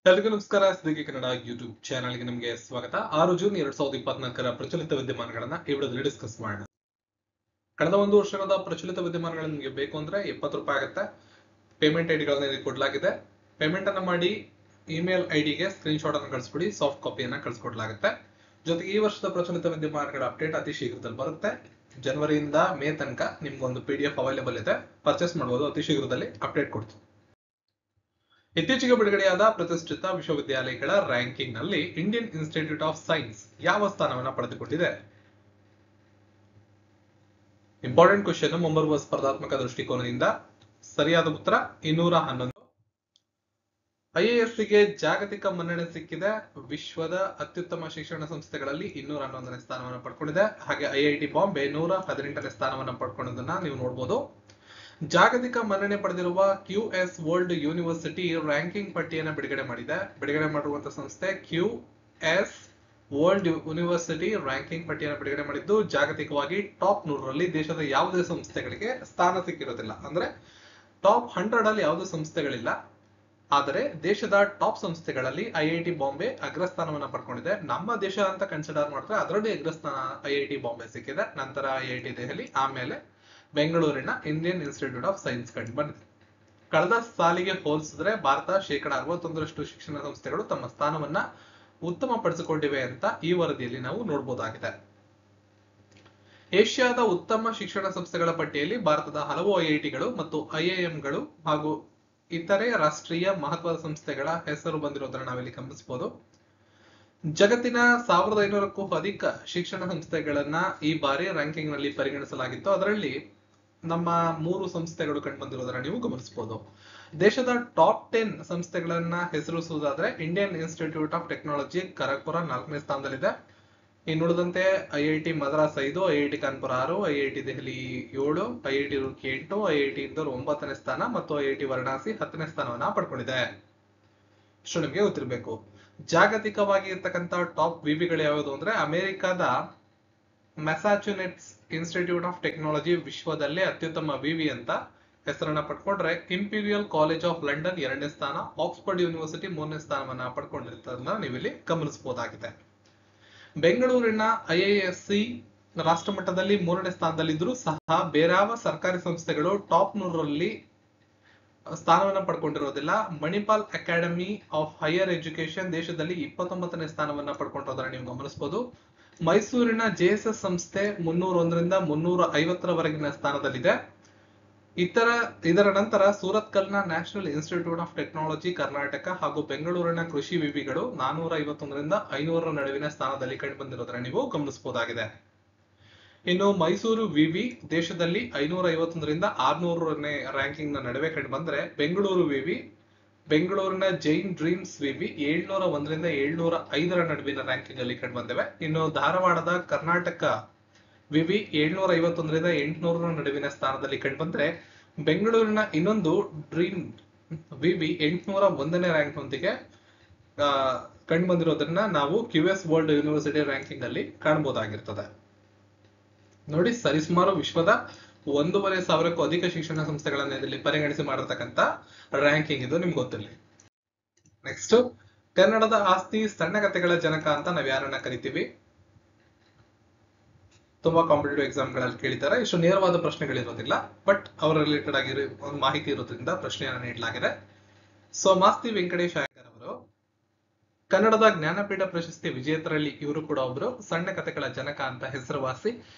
ಎಲ್ರಿಗೂ ನಮಸ್ಕಾರ. ಸಿದ್ದಿಗೆ ಕನ್ನಡ ಯೂಟ್ಯೂಬ್ ಚಾನಲ್ಗೆ ನಿಮಗೆ ಸ್ವಾಗತ. 6 ಜೂನ್ 2024 ಪ್ರಚಲಿತ ವಿದ್ಯಮಾನಗಳನ್ನ ಈ ವಿಡಿಯೋದಲ್ಲಿ ಡಿಸ್ಕಸ್ ಮಾಡೋಣ. ಕಳೆದ ಒಂದು ವರ್ಷದ ಪ್ರಚಲಿತ ವಿದ್ಯಮಾನಗಳು ನಿಮಗೆ ಬೇಕು ಅಂದ್ರೆ 20 ರೂಪಾಯಿ ಆಗುತ್ತೆ. ಪೇಮೆಂಟ್ ಐಡಿಗಳನ್ನ ಇಲ್ಲಿ ಕೊಡಲಾಗಿದೆ. ಪೇಮೆಂಟ್ ಅನ್ನ ಮಾಡಿ ಇಮೇಲ್ ಐಡಿಗೆ ಸ್ಕ್ರೀನ್ ಶಾಟ್ ಅನ್ನು ಕಳಿಸ್ಬಿಡಿ, ಸಾಫ್ಟ್ ಕಾಪಿಯನ್ನ ಕಳಿಸ್ಕೊಡ್ಲಾಗುತ್ತೆ. ಜೊತೆಗೆ ಈ ವರ್ಷದ ಪ್ರಚಲಿತ ವಿದ್ಯಮಾನಗಳ ಅಪ್ಡೇಟ್ ಅತಿ ಶೀಘ್ರದಲ್ಲಿ ಬರುತ್ತೆ. ಜನವರಿಯಿಂದ ಮೇ ತನಕ ನಿಮ್ಗೊಂದು PDF ಅವೈಲೇಬಲ್ ಇದೆ, ಪರ್ಚೇಸ್ ಮಾಡಬಹುದು. ಅತಿ ಶೀಘ್ರದಲ್ಲಿ ಅಪ್ಡೇಟ್ ಕೊಡ್ತೀವಿ. ಇತ್ತೀಚೆಗೆ ಬಿಡುಗಡೆಯಾದ ಪ್ರತಿಷ್ಠಿತ ವಿಶ್ವವಿದ್ಯಾಲಯಗಳ ರ್ಯಾಂಕಿಂಗ್ ನಲ್ಲಿ ಇಂಡಿಯನ್ ಇನ್ಸ್ಟಿಟ್ಯೂಟ್ ಆಫ್ ಸೈನ್ಸ್ ಯಾವ ಸ್ಥಾನವನ್ನು ಪಡೆದುಕೊಂಡಿದೆ? Important question. ಮುಂಬರುವ ಸ್ಪರ್ಧಾತ್ಮಕ ದೃಷ್ಟಿಕೋನದಿಂದ ಸರಿಯಾದ ಉತ್ತರ 211. IASಗೆ ಜಾಗತಿಕ ಮನ್ನಣೆ ಸಿಕ್ಕಿದೆ. ವಿಶ್ವದ ಅತ್ಯುತ್ತಮ ಶಿಕ್ಷಣ ಸಂಸ್ಥೆಗಳಲ್ಲಿ 211ನೇ ಸ್ಥಾನವನ್ನು ಪಡ್ಕೊಂಡಿದೆ. ಹಾಗೆ IIT ಬಾಂಬೆ 118ನೇ ಸ್ಥಾನವನ್ನು ಪಡ್ಕೊಂಡಿದ್ದನ್ನ ನೀವು ನೋಡಬಹುದು. ಜಾಗತಿಕ ಮನ್ನಣೆ ಪಡೆದಿರುವ QS ವರ್ಲ್ಡ್ ಯೂನಿವರ್ಸಿಟಿ ರ್ಯಾಂಕಿಂಗ್ ಪಟ್ಟಿಯನ್ನು ಬಿಡುಗಡೆ ಮಾಡಿದೆ. ಬಿಡುಗಡೆ ಮಾಡಿರುವಂತಹ ಸಂಸ್ಥೆ QS ವರ್ಲ್ಡ್ ಯೂನಿವರ್ಸಿಟಿ ರ್ಯಾಂಕಿಂಗ್ ಪಟ್ಟಿಯನ್ನು ಬಿಡುಗಡೆ ಮಾಡಿದ್ದು ಜಾಗತಿಕವಾಗಿ ಟಾಪ್ 100ರಲ್ಲಿ ದೇಶದ ಯಾವುದೇ ಸಂಸ್ಥೆಗಳಿಗೆ ಸ್ಥಾನ ಸಿಕ್ಕಿರೋದಿಲ್ಲ. ಅಂದ್ರೆ ಟಾಪ್ 100 ಅಲ್ಲಿ ಯಾವುದೇ ಸಂಸ್ಥೆಗಳಿಲ್ಲ. ಆದರೆ ದೇಶದ ಟಾಪ್ ಸಂಸ್ಥೆಗಳಲ್ಲಿ IIT ಬಾಂಬೆ ಅಗ್ರಸ್ಥಾನವನ್ನು ಪಡ್ಕೊಂಡಿದೆ. ನಮ್ಮ ದೇಶ ಅಂತ ಕನ್ಸಿಡರ್ ಮಾಡಿದ್ರೆ ಅದರಲ್ಲಿ ಅಗ್ರಸ್ಥಾನ IIT ಬಾಂಬೆ ಸಿಕ್ಕಿದೆ. ನಂತರ IIT ದೆಹಲಿ, ಆಮೇಲೆ ಬೆಂಗಳೂರಿನ ಇಂಡಿಯನ್ ಇನ್ಸ್ಟಿಟ್ಯೂಟ್ ಆಫ್ ಸೈನ್ಸ್ ಕಂಡು ಬಂದಿದೆ. ಕಳೆದ ಸಾಲಿಗೆ ಹೋಲಿಸಿದ್ರೆ ಭಾರತ 61% ಶಿಕ್ಷಣ ಸಂಸ್ಥೆಗಳು ತಮ್ಮ ಸ್ಥಾನವನ್ನ ಉತ್ತಮಪಡಿಸಿಕೊಂಡಿವೆ ಅಂತ ಈ ವರದಿಯಲ್ಲಿ ನಾವು ನೋಡಬಹುದಾಗಿದೆ. ಏಷ್ಯಾದ ಉತ್ತಮ ಶಿಕ್ಷಣ ಸಂಸ್ಥೆಗಳ ಪಟ್ಟಿಯಲ್ಲಿ ಭಾರತದ ಹಲವು IITಗಳು ಮತ್ತು IIMಗಳು ಹಾಗೂ ಇತರೆ ರಾಷ್ಟ್ರೀಯ ಮಹತ್ವದ ಸಂಸ್ಥೆಗಳ ಹೆಸರು ಬಂದಿರೋದನ್ನ ನಾವಿಲ್ಲಿ ಗಮನಿಸಬಹುದು. ಜಗತ್ತಿನ 1500ಕ್ಕೂ ಅಧಿಕ ಶಿಕ್ಷಣ ಸಂಸ್ಥೆಗಳನ್ನ ಈ ಬಾರಿ ರ್ಯಾಂಕಿಂಗ್ ನಲ್ಲಿ ಪರಿಗಣಿಸಲಾಗಿತ್ತು. ಅದರಲ್ಲಿ ನಮ್ಮ 3 ಸಂಸ್ಥೆಗಳು ಕಂಡು ಬಂದಿರೋದನ್ನ ನೀವು ಗಮನಿಸಬಹುದು. ದೇಶದ ಟಾಪ್ 10 ಸಂಸ್ಥೆಗಳನ್ನ ಹೆಸರಿಸುವುದಾದ್ರೆ Indian Institute of Technology Kharagpur 4ನೇ ಸ್ಥಾನದಲ್ಲಿದೆ. ಇನ್ನುಳಿದಂತೆ IIT Madras 5, IIT Kanpur 6, IIT Delhi 7, IIT Roorkee 8, IIT Indore 9ನೇ ಸ್ಥಾನ ಮತ್ತು IIT ವಾರಣಾಸಿ 10ನೇ ಸ್ಥಾನವನ್ನ ಪಡ್ಕೊಂಡಿದೆ. ಇಷ್ಟು ನಿಮಗೆ ಗೊತ್ತಿರಬೇಕು. ಜಾಗತಿಕವಾಗಿ ಇರ್ತಕ್ಕಂಥ ಟಾಪ್ ವಿವಿಗಳು ಯಾವುದು ಅಂದ್ರೆ ಅಮೆರಿಕದ ಮ್ಯಾಸಾಚುಸೆಟ್ಸ್ ಇನ್ಸ್ಟಿಟ್ಯೂಟ್ ಆಫ್ ಟೆಕ್ನಾಲಜಿ ವಿಶ್ವದಲ್ಲೇ ಅತ್ಯುತ್ತಮ ವಿವಿ ಅಂತ ಹೆಸರನ್ನ ಪಡ್ಕೊಂಡ್ರೆ, ಇಂಪೀರಿಯಲ್ ಕಾಲೇಜ್ ಆಫ್ ಲಂಡನ್ 2ನೇ ಸ್ಥಾನ, ಆಕ್ಸ್ಫರ್ಡ್ ಯೂನಿವರ್ಸಿಟಿ 3ನೇ ಸ್ಥಾನವನ್ನ ಪಡ್ಕೊಂಡಿರ್ತದನ್ನ ನೀವಿಲ್ಲಿ ಗಮನಿಸಬಹುದಾಗಿದೆ. ಬೆಂಗಳೂರಿನ IISc ರಾಷ್ಟ್ರಮಟ್ಟದಲ್ಲಿ 3ನೇ ಸ್ಥಾನದಲ್ಲಿದ್ದರೂ ಸಹ ಬೇರಾವ ಸರ್ಕಾರಿ ಸಂಸ್ಥೆಗಳು ಟಾಪ್ 100ರಲ್ಲಿ ಸ್ಥಾನವನ್ನ ಪಡ್ಕೊಂಡಿರೋದಿಲ್ಲ. Manipal Academy of Higher Education ದೇಶದಲ್ಲಿ 29ನೇ ಸ್ಥಾನವನ್ನ ಪಡ್ಕೊಂಡಿರೋದನ್ನ ನೀವು ಗಮನಿಸಬಹುದು. ಮೈಸೂರಿನ JSS ಸಂಸ್ಥೆ 301ರಿಂದ 350ರವರೆಗಿನ ಸ್ಥಾನದಲ್ಲಿದೆ. ಇದರ ನಂತರ ಸೂರತ್ಕಲ್ನ National Institute of Technology Karnataka ಹಾಗೂ ಬೆಂಗಳೂರಿನ ಕೃಷಿ ವಿವಿಗಳು 451ರಿಂದ 500ರ ನಡುವಿನ ಸ್ಥಾನದಲ್ಲಿ ಕಂಡು ಬಂದಿರೋದನ್ನ ನೀವು ಗಮನಿಸಬಹುದಾಗಿದೆ. ಇನ್ನು ಮೈಸೂರು ವಿವಿ ದೇಶದಲ್ಲಿ 551ರಿಂದ 600ನೇ ರ್ಯಾಂಕಿಂಗ್ ನ ನಡುವೆ ಕಂಡು ಬಂದ್ರೆ, ಬೆಂಗಳೂರು ವಿವಿ ಬೆಂಗಳೂರಿನ ಜೈನ್ ಡ್ರೀಮ್ಸ್ ವಿವಿ 701ರಿಂದ 705ರ ನಡುವಿನ ರ್ಯಾಂಕಿಂಗ್ ಅಲ್ಲಿ ಕಂಡು ಬಂದಿವೆ. ಇನ್ನು ಧಾರವಾಡದ ಕರ್ನಾಟಕ ವಿವಿ 751ರಿಂದ 800ರ ನಡುವಿನ ಸ್ಥಾನದಲ್ಲಿ ಕಂಡು ಬಂದ್ರೆ, ಬೆಂಗಳೂರಿನ ಇನ್ನೊಂದು ಡ್ರೀಮ್ ವಿವಿ 801ನೇ ರ್ಯಾಂಕ್ ನೊಂದಿಗೆ ಕಂಡು ಬಂದಿರೋದನ್ನ ನಾವು QS ವರ್ಲ್ಡ್ ಯೂನಿವರ್ಸಿಟಿ ರ್ಯಾಂಕಿಂಗ್ ಅಲ್ಲಿ ಕಾಣಬಹುದಾಗಿರ್ತದೆ. ನೋಡಿ, ಸರಿಸುಮಾರು ವಿಶ್ವದ 1,500ಕ್ಕೂ ಅಧಿಕ ಶಿಕ್ಷಣ ಸಂಸ್ಥೆಗಳನ್ನ ಇದರಲ್ಲಿ ಪರಿಗಣಿಸಿ ಮಾಡಿರ್ತಕ್ಕಂಥ ರ್ಯಾಂಕಿಂಗ್ ಇದು, ನಿಮ್ಗೆ ಗೊತ್ತಿರಲಿ. ನೆಕ್ಸ್ಟ್, ಕನ್ನಡದ ಆಸ್ತಿ ಸಣ್ಣ ಕಥೆಗಳ ಜನಕ ಅಂತ ನಾವ್ ಯಾರನ್ನ ಕರಿತೀವಿ? ತುಂಬಾ ಕಾಂಪಿಟೇಟಿವ್ ಎಕ್ಸಾಮ್ ಗಳಲ್ಲಿ ಕೇಳಿದ್ದಾರೆ. ಇಷ್ಟು ನೇರವಾದ ಪ್ರಶ್ನೆಗಳಿರೋದಿಲ್ಲ, ಬಟ್ ಅವರ ರಿಲೇಟೆಡ್ ಆಗಿ ಒಂದು ಮಾಹಿತಿ ಇರೋದ್ರಿಂದ ಪ್ರಶ್ನೆಯನ್ನ ನೀಡಲಾಗಿದೆ. ಸೊ ಮಾಸ್ತಿ ವೆಂಕಟೇಶ್ ಅಯ್ಯಂಗಾರ್ ಅವರು ಕನ್ನಡದ ಜ್ಞಾನಪೀಠ ಪ್ರಶಸ್ತಿ ವಿಜೇತರಲ್ಲಿ ಇವರು ಕೂಡ ಒಬ್ರು. ಸಣ್ಣ ಕಥೆಗಳ ಜನಕ ಅಂತ ಹೆಸರುವಾಸಿ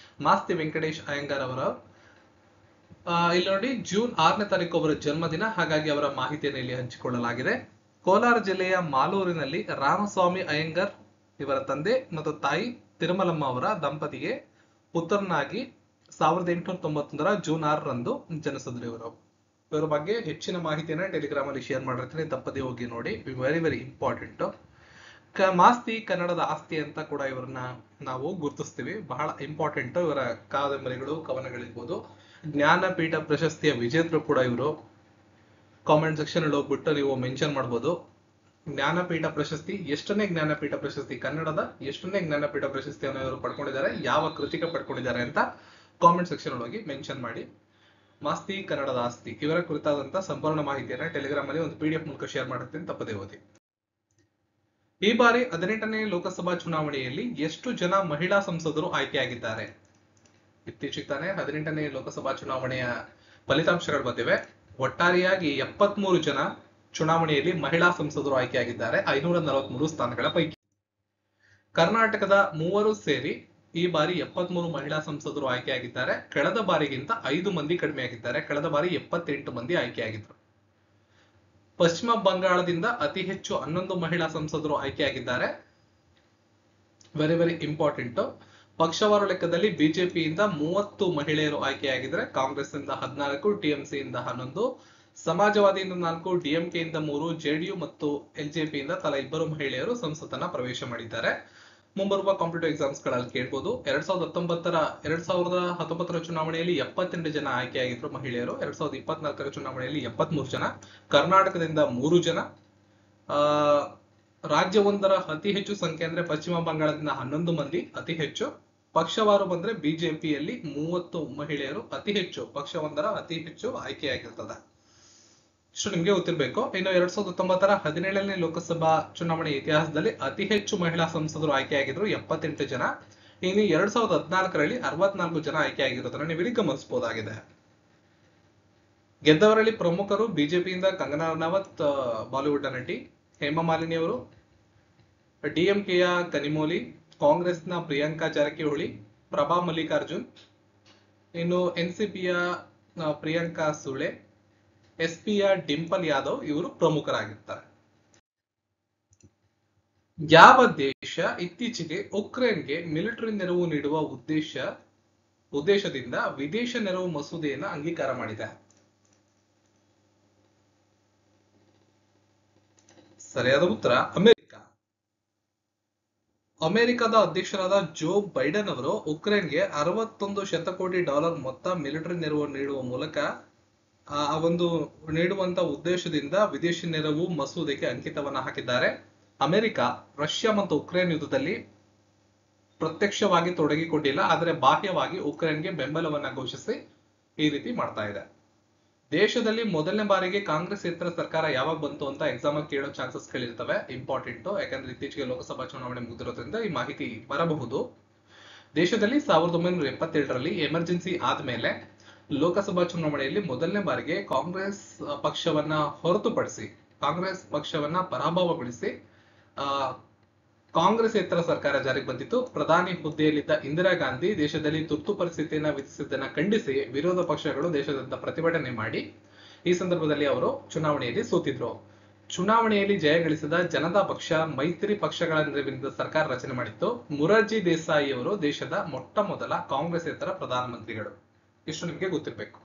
ಮಾಸ್ತಿ ವೆಂಕಟೇಶ್ ಅಯ್ಯಂಗಾರ್ ಅವರ ಇಲ್ಲಿ ನೋಡಿ, ಜೂನ್ 6ನೇ ತಾರೀಕು ಅವರ ಜನ್ಮದಿನ. ಹಾಗಾಗಿ ಅವರ ಮಾಹಿತಿಯನ್ನು ಇಲ್ಲಿ ಹಂಚಿಕೊಳ್ಳಲಾಗಿದೆ. ಕೋಲಾರ ಜಿಲ್ಲೆಯ ಮಾಲೂರಿನಲ್ಲಿ ರಾಮಸ್ವಾಮಿ ಅಯ್ಯಂಗಾರ್ ಇವರ ತಂದೆ ಮತ್ತು ತಾಯಿ ತಿರುಮಲಮ್ಮ ಅವರ ದಂಪತಿಗೆ ಪುತ್ರನಾಗಿ 1891ರ ಜೂನ್ 6ರಂದು ಜನಿಸಿದ್ರು ಇವರು. ಇವರ ಬಗ್ಗೆ ಹೆಚ್ಚಿನ ಮಾಹಿತಿಯನ್ನ ಟೆಲಿಗ್ರಾಮ್ ಅಲ್ಲಿ ಶೇರ್ ಮಾಡಿರ್ತೀನಿ, ತಪ್ಪದೇ ಹೋಗಿ ನೋಡಿ. Very very important. ಮಾಸ್ತಿ ಕನ್ನಡದ ಆಸ್ತಿ ಅಂತ ಕೂಡ ಇವರನ್ನ ನಾವು ಗುರುತಿಸ್ತೀವಿ. ಬಹಳ ಇಂಪಾರ್ಟೆಂಟ್. ಇವರ ಕಾದಂಬರಿಗಳು, ಕವನಗಳಿರ್ಬೋದು. ಜ್ಞಾನಪೀಠ ಪ್ರಶಸ್ತಿಯ ವಿಜೇತರು ಕೂಡ ಇವರು. ಕಾಮೆಂಟ್ ಸೆಕ್ಷನ್ ಅಲ್ಲಿ ಹೋಗ್ಬಿಟ್ಟು ನೀವು ಮೆನ್ಷನ್ ಮಾಡ್ಬೋದು. ಜ್ಞಾನಪೀಠ ಪ್ರಶಸ್ತಿ, ಎಷ್ಟನೇ ಜ್ಞಾನಪೀಠ ಪ್ರಶಸ್ತಿ, ಕನ್ನಡದ ಎಷ್ಟನೇ ಜ್ಞಾನಪೀಠ ಪ್ರಶಸ್ತಿಯನ್ನು ಇವರು ಪಡ್ಕೊಂಡಿದ್ದಾರೆ, ಯಾವ ಕೃತಿಕ ಪಡ್ಕೊಂಡಿದ್ದಾರೆ ಅಂತ ಕಾಮೆಂಟ್ ಸೆಕ್ಷನ್ ಒಳಗೆ ಮೆನ್ಷನ್ ಮಾಡಿ. ಮಾಸ್ತಿ ಕನ್ನಡದ ಆಸ್ತಿ ಇವರ ಕುರಿತಾದಂತಹ ಸಂಪೂರ್ಣ ಮಾಹಿತಿಯನ್ನ ಟೆಲಿಗ್ರಾಮ್ ಅಲ್ಲಿ ಒಂದು PDF ಮೂಲಕ ಶೇರ್ ಮಾಡುತ್ತೇನೆ, ತಪ್ಪದೇ ಓದಿ. ಈ ಬಾರಿ 18ನೇ ಲೋಕಸಭಾ ಚುನಾವಣೆಯಲ್ಲಿ ಎಷ್ಟು ಜನ ಮಹಿಳಾ ಸಂಸದರು ಆಯ್ಕೆಯಾಗಿದ್ದಾರೆ? ಇತ್ತೀಚೆಗೆ ತಾನೇ 18ನೇ ಲೋಕಸಭಾ ಚುನಾವಣೆಯ ಫಲಿತಾಂಶಗಳು ಬಂದಿವೆ. ಒಟ್ಟಾರೆಯಾಗಿ 73 ಜನ ಚುನಾವಣೆಯಲ್ಲಿ ಮಹಿಳಾ ಸಂಸದರು ಆಯ್ಕೆಯಾಗಿದ್ದಾರೆ 543 ಸ್ಥಾನಗಳ ಪೈಕಿ. ಕರ್ನಾಟಕದ ಮೂವರು ಸೇರಿ ಈ ಬಾರಿ 73 ಮಹಿಳಾ ಸಂಸದರು ಆಯ್ಕೆಯಾಗಿದ್ದಾರೆ. ಕಳೆದ ಬಾರಿಗಿಂತ 5 ಮಂದಿ ಕಡಿಮೆಯಾಗಿದ್ದಾರೆ. ಕಳೆದ ಬಾರಿ 78 ಮಂದಿ ಆಯ್ಕೆಯಾಗಿದ್ದರು. ಪಶ್ಚಿಮ ಬಂಗಾಳದಿಂದ ಅತಿ ಹೆಚ್ಚು 11 ಮಹಿಳಾ ಸಂಸದರು ಆಯ್ಕೆಯಾಗಿದ್ದಾರೆ. Very very important. ಪಕ್ಷವಾರು ಲೆಕ್ಕದಲ್ಲಿ ಬಿಜೆಪಿಯಿಂದ 30 ಮಹಿಳೆಯರು ಆಯ್ಕೆಯಾಗಿದ್ದಾರೆ. ಕಾಂಗ್ರೆಸ್ ಇಂದ 14, ಟಿಎಂಸಿ ಇಂದ 11, ಸಮಾಜವಾದಿಯಿಂದ 4, ಡಿಎಂಕೆ ಇಂದ 3, ಜೆಡಿಯು ಮತ್ತು ಎಲ್ಜೆಪಿ ಇಂದ ತಲಾ 2 ಮಹಿಳೆಯರು ಸಂಸತ್ತನ್ನ ಪ್ರವೇಶ ಮಾಡಿದ್ದಾರೆ. ಮುಂಬರುವ ಕಾಂಪಿಟೇಟಿವ್ ಎಕ್ಸಾಮ್ಸ್ ಗಳಲ್ಲಿ ಕೇಳಬಹುದು. 2019ರ ಚುನಾವಣೆಯಲ್ಲಿ 78 ಜನ ಆಯ್ಕೆಯಾಗಿದ್ರು ಮಹಿಳೆಯರು. 2024ರ ಚುನಾವಣೆಯಲ್ಲಿ 73 ಜನ. ಕರ್ನಾಟಕದಿಂದ 3 ಜನ. ರಾಜ್ಯವೊಂದರ ಅತಿ ಹೆಚ್ಚು ಸಂಖ್ಯೆ ಅಂದ್ರೆ ಪಶ್ಚಿಮ ಬಂಗಾಳದಿಂದ 11 ಮಂದಿ ಅತಿ ಹೆಚ್ಚು. ಪಕ್ಷವಾರು ಬಂದ್ರೆ ಬಿಜೆಪಿಯಲ್ಲಿ 30 ಮಹಿಳೆಯರು ಅತಿ ಹೆಚ್ಚು, ಪಕ್ಷವೊಂದರ ಅತಿ ಹೆಚ್ಚು ಆಯ್ಕೆಯಾಗಿರ್ತದೆ. ಇಷ್ಟು ನಿಮ್ಗೆ ಗೊತ್ತಿರ್ಬೇಕು. ಇನ್ನು 2019ರ 17ನೇ ಲೋಕಸಭಾ ಚುನಾವಣೆ ಇತಿಹಾಸದಲ್ಲಿ ಅತಿ ಹೆಚ್ಚು ಮಹಿಳಾ ಸಂಸದರು ಆಯ್ಕೆಯಾಗಿದ್ರು 78 ಜನ. ಇನ್ನು 2014ರಲ್ಲಿ 64 ಜನ ಆಯ್ಕೆಯಾಗಿರೋದನ್ನ ನೀವು ಇಲ್ಲಿ ಗಮನಿಸಬಹುದಾಗಿದೆ. ಗೆದ್ದವರಲ್ಲಿ ಪ್ರಮುಖರು ಬಿಜೆಪಿಯಿಂದ ಕಂಗನಾ ರನೌತ್, ಬಾಲಿವುಡ್ ನಟಿ, ಹೇಮಾ ಮಾಲಿನಿ ಅವರು, ಡಿಎಂಕೆಯ ಕನಿಮೋಲಿ, ಕಾಂಗ್ರೆಸ್ನ ಪ್ರಿಯಾಂಕಾ ಜಾರಕಿಹೊಳಿ, ಪ್ರಭಾ ಮಲ್ಲಿಕಾರ್ಜುನ್, ಇನ್ನು ಎನ್ಸಿಪಿಯ ಪ್ರಿಯಾಂಕಾ ಸುಳೆ, ಎಸ್ಪಿಯ ಡಿಂಪಲ್ ಯಾದವ್ ಇವರು ಪ್ರಮುಖರಾಗಿರ್ತಾರೆ. ಯಾವ ದೇಶ ಇತ್ತೀಚೆಗೆ ಉಕ್ರೇನ್ಗೆ ಮಿಲಿಟರಿ ನೆರವು ನೀಡುವ ಉದ್ದೇಶದಿಂದ ವಿದೇಶ ನೆರವು ಮಸೂದೆಯನ್ನು ಅಂಗೀಕಾರ ಮಾಡಿದೆ? ಸರಿಯಾದ ಉತ್ತರ ಅಮೆರಿಕ. ಅಮೆರಿಕದ ಅಧ್ಯಕ್ಷರಾದ ಜೋ ಬೈಡನ್ ಅವರು ಉಕ್ರೇನ್ಗೆ $61 ಶತಕೋಟಿ ಮೊತ್ತ ಮಿಲಿಟರಿ ನೆರವು ನೀಡುವ ಮೂಲಕ ನೀಡುವಂತ ಉದ್ದೇಶದಿಂದ ವಿದೇಶಿ ನೆರವು ಮಸೂದೆಗೆ ಅಂಕಿತವನ್ನ ಹಾಕಿದ್ದಾರೆ. ಅಮೆರಿಕ ರಷ್ಯಾ ಮತ್ತು ಉಕ್ರೇನ್ ಯುದ್ಧದಲ್ಲಿ ಪ್ರತ್ಯಕ್ಷವಾಗಿ ತೊಡಗಿಕೊಂಡಿಲ್ಲ, ಆದರೆ ಬಾಹ್ಯವಾಗಿ ಉಕ್ರೇನ್ಗೆ ಬೆಂಬಲವನ್ನ ಘೋಷಿಸಿ ಈ ರೀತಿ ಮಾಡ್ತಾ ಇದೆ. ದೇಶದಲ್ಲಿ ಮೊದಲನೇ ಬಾರಿಗೆ ಕಾಂಗ್ರೆಸ್ಸೇತರ ಸರ್ಕಾರ ಯಾವಾಗ ಬಂತು ಅಂತ ಎಕ್ಸಾಮ್ ಕೇಳೋ ಚಾನ್ಸಸ್ ಗಳಿರ್ತವೆ. ಇಂಪಾರ್ಟೆಂಟ್, ಯಾಕಂದ್ರೆ ಇತ್ತೀಚೆಗೆ ಲೋಕಸಭಾ ಚುನಾವಣೆ ಮುಗಿದಿರೋದ್ರಿಂದ ಈ ಮಾಹಿತಿ ಬರಬಹುದು. ದೇಶದಲ್ಲಿ 1977ರಲ್ಲಿ ಎಮರ್ಜೆನ್ಸಿ ಆದ್ಮೇಲೆ ಲೋಕಸಭಾ ಚುನಾವಣೆಯಲ್ಲಿ ಮೊದಲನೇ ಬಾರಿಗೆ ಕಾಂಗ್ರೆಸ್ ಪಕ್ಷವನ್ನ ಹೊರತುಪಡಿಸಿ, ಕಾಂಗ್ರೆಸ್ ಪಕ್ಷವನ್ನ ಪರಾಭವಗೊಳಿಸಿ ಕಾಂಗ್ರೆಸ್ಸೇತರ ಸರ್ಕಾರ ಜಾರಿಗೆ ಬಂದಿತ್ತು. ಪ್ರಧಾನಿ ಹುದ್ದೆಯಲ್ಲಿದ್ದ ಇಂದಿರಾ ಗಾಂಧಿ ದೇಶದಲ್ಲಿ ತುರ್ತು ಪರಿಸ್ಥಿತಿಯನ್ನ ವಿಧಿಸಿದ್ದನ್ನ ಖಂಡಿಸಿ ವಿರೋಧ ಪಕ್ಷಗಳು ದೇಶಾದ್ಯಂತ ಪ್ರತಿಭಟನೆ ಮಾಡಿ ಈ ಸಂದರ್ಭದಲ್ಲಿ ಅವರು ಚುನಾವಣೆಯಲ್ಲಿ ಸೋತಿದ್ರು. ಚುನಾವಣೆಯಲ್ಲಿ ಜಯಗಳಿಸಿದ ಜನತಾ ಪಕ್ಷ ಮೈತ್ರಿ ಪಕ್ಷಗಳ ನೆರವಿನಿಂದ ಸರ್ಕಾರ ರಚನೆ ಮಾಡಿತ್ತು. ಮೊರಾರ್ಜಿ ದೇಸಾಯಿ ಅವರು ದೇಶದ ಮೊಟ್ಟ ಮೊದಲ ಕಾಂಗ್ರೆಸ್ಸೇತರ ಪ್ರಧಾನಮಂತ್ರಿಗಳು. ಇಷ್ಟು ನಿಮಗೆ ಗೊತ್ತಿರಬೇಕು.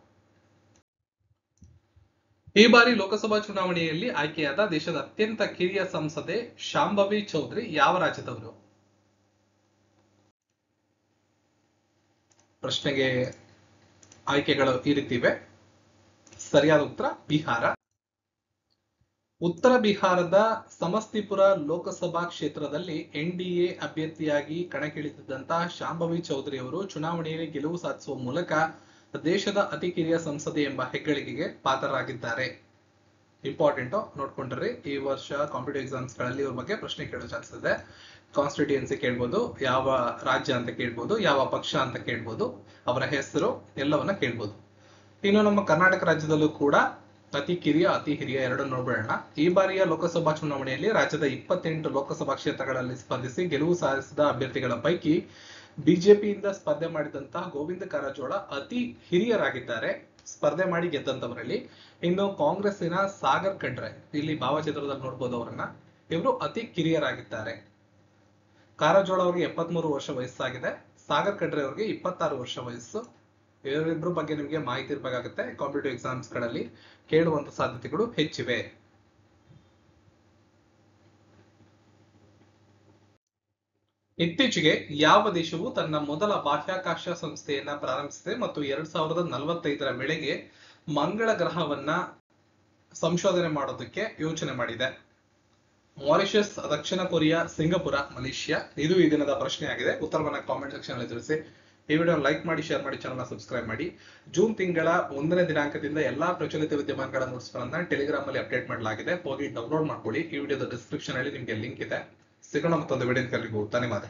ಈ ಬಾರಿ ಲೋಕಸಭಾ ಚುನಾವಣೆಯಲ್ಲಿ ಆಯ್ಕೆಯಾದ ದೇಶದ ಅತ್ಯಂತ ಕಿರಿಯ ಸಂಸದೆ ಶಾಂಭವಿ ಚೌಧರಿ ಯಾವ ರಾಜ್ಯದವರು? ಪ್ರಶ್ನೆಗೆ ಆಯ್ಕೆಗಳು ಈ ರೀತಿ ಇವೆ. ಸರಿಯಾದ ಉತ್ತರ ಬಿಹಾರ. ಉತ್ತರ ಬಿಹಾರದ ಸಮಸ್ತಿಪುರ ಲೋಕಸಭಾ ಕ್ಷೇತ್ರದಲ್ಲಿ ಎನ್ಡಿಎ ಅಭ್ಯರ್ಥಿಯಾಗಿ ಕಣಕ್ಕಿಳಿದಿದ್ದಂತಹ ಶಾಂಭವಿ ಚೌಧರಿ ಅವರು ಚುನಾವಣೆಯಲ್ಲಿ ಗೆಲುವು ಸಾಧಿಸುವ ಮೂಲಕ ದೇಶದ ಅತಿ ಕಿರಿಯ ಸಂಸದೆ ಎಂಬ ಹೆಗ್ಗಳಿಕೆಗೆ ಪಾತ್ರರಾಗಿದ್ದಾರೆ. ಇಂಪಾರ್ಟೆಂಟ್, ನೋಡ್ಕೊಂಡ್ರಿ. ಈ ವರ್ಷ ಕಾಂಪಿಟೇಟಿವ್ ಎಕ್ಸಾಮ್ಸ್ ಗಳಲ್ಲಿ ಇವ್ರ ಬಗ್ಗೆ ಪ್ರಶ್ನೆ ಕೇಳೋ ಚಾನ್ಸ್ ಇದೆ. ಕಾನ್ಸ್ಟಿಟ್ಯೂಯೆನ್ಸಿ ಕೇಳ್ಬೋದು, ಯಾವ ರಾಜ್ಯ ಅಂತ ಕೇಳ್ಬೋದು, ಯಾವ ಪಕ್ಷ ಅಂತ ಕೇಳ್ಬೋದು, ಅವರ ಹೆಸರು ಎಲ್ಲವನ್ನ ಕೇಳ್ಬೋದು. ಇನ್ನು ನಮ್ಮ ಕರ್ನಾಟಕ ರಾಜ್ಯದಲ್ಲೂ ಕೂಡ ಅತಿ ಕಿರಿಯ ಅತಿ ಹಿರಿಯ ಎರಡು ನೋಡೋಣ. ಈ ಬಾರಿಯ ಲೋಕಸಭಾ ಚುನಾವಣೆಯಲ್ಲಿ ರಾಜ್ಯದ 28 ಲೋಕಸಭಾ ಕ್ಷೇತ್ರಗಳಲ್ಲಿ ಸ್ಪರ್ಧಿಸಿ ಗೆಲುವು ಸಾಧಿಸಿದ ಅಭ್ಯರ್ಥಿಗಳ ಪೈಕಿ ಬಿಜೆಪಿಯಿಂದ ಸ್ಪರ್ಧೆ ಮಾಡಿದಂತಹ ಗೋವಿಂದ ಕಾರಜೋಳ ಅತಿ ಹಿರಿಯರಾಗಿದ್ದಾರೆ, ಸ್ಪರ್ಧೆ ಮಾಡಿ ಗೆದ್ದಂತವರಲ್ಲಿ. ಇನ್ನು ಕಾಂಗ್ರೆಸ್ಸಿನ ಸಾಗರ್ ಖಂಡ್ರೆ, ಇಲ್ಲಿ ಭಾವಚಿತ್ರದಲ್ಲಿ ನೋಡ್ಬೋದು ಅವರನ್ನ, ಇವರು ಅತಿ ಕಿರಿಯರಾಗಿದ್ದಾರೆ. ಕಾರಜೋಳ ಅವರಿಗೆ 73 ವರ್ಷ ವಯಸ್ಸಾಗಿದೆ, ಸಾಗರ್ ಖಂಡ್ರೆ ಅವರಿಗೆ 26 ವರ್ಷ ವಯಸ್ಸು. ಇವರಿಬ್ಬರ ಬಗ್ಗೆ ನಿಮಗೆ ಮಾಹಿತಿ ಇರಬೇಕಾಗುತ್ತೆ. ಕಾಂಪಿಟೇಟಿವ್ ಎಕ್ಸಾಮ್ಸ್ ಗಳಲ್ಲಿ ಕೇಳುವಂತ ಸಾಧ್ಯತೆಗಳು ಹೆಚ್ಚಿವೆ. ಇತ್ತೀಚೆಗೆ ಯಾವ ದೇಶವು ತನ್ನ ಮೊದಲ ಬಾಹ್ಯಾಕಾಶ ಸಂಸ್ಥೆಯನ್ನ ಪ್ರಾರಂಭಿಸಿದೆ ಮತ್ತು 2045ರ ವೇಳೆಗೆ ಮಂಗಳ ಗ್ರಹವನ್ನ ಸಂಶೋಧನೆ ಮಾಡೋದಕ್ಕೆ ಯೋಚನೆ ಮಾಡಿದೆ? ಮಾರಿಷಸ್, ದಕ್ಷಿಣ ಕೊರಿಯಾ, ಸಿಂಗಪುರ, ಮಲೇಷಿಯಾ. ಇದು ಈ ದಿನದ ಪ್ರಶ್ನೆ ಆಗಿದೆ. ಉತ್ತರವನ್ನ ಕಾಮೆಂಟ್ ಸೆಕ್ಷನ್ ಅಲ್ಲಿ ತಿಳಿಸಿ. ಈ ವಿಡಿಯೋ ಲೈಕ್ ಮಾಡಿ, ಶೇರ್ ಮಾಡಿ, ಚಾನಲ್ ಸಬ್ಸ್ಕ್ರೈಬ್ ಮಾಡಿ. ಜೂನ್ ತಿಂಗಳ 1ನೇ ದಿನಾಂಕದಿಂದ ಎಲ್ಲಾ ಪ್ರಚಲಿತ ವಿದ್ಯಮಾನಗಳ ನೋಟ್ಸ್ ಗಳನ್ನ ಟೆಲಿಗ್ರಾಮ್ ಅಲ್ಲಿ ಅಪ್ಡೇಟ್ ಮಾಡಲಾಗಿದೆ, ಹೋಗಿ ಡೌನ್ಲೋಡ್ ಮಾಡ್ಕೊಳ್ಳಿ. ಈ ವಿಡಿಯೋದ ಡಿಸ್ಕ್ರಿಪ್ಷನ್ ಅಲ್ಲಿ ನಿಮಗೆ ಲಿಂಕ್ ಇದೆ. ಸಿಗೋಣ ಮತ್ತೊಂದು ವಿಡಿಯೋ ಕಲಿಗೂ ಧನ್ಯವಾದ.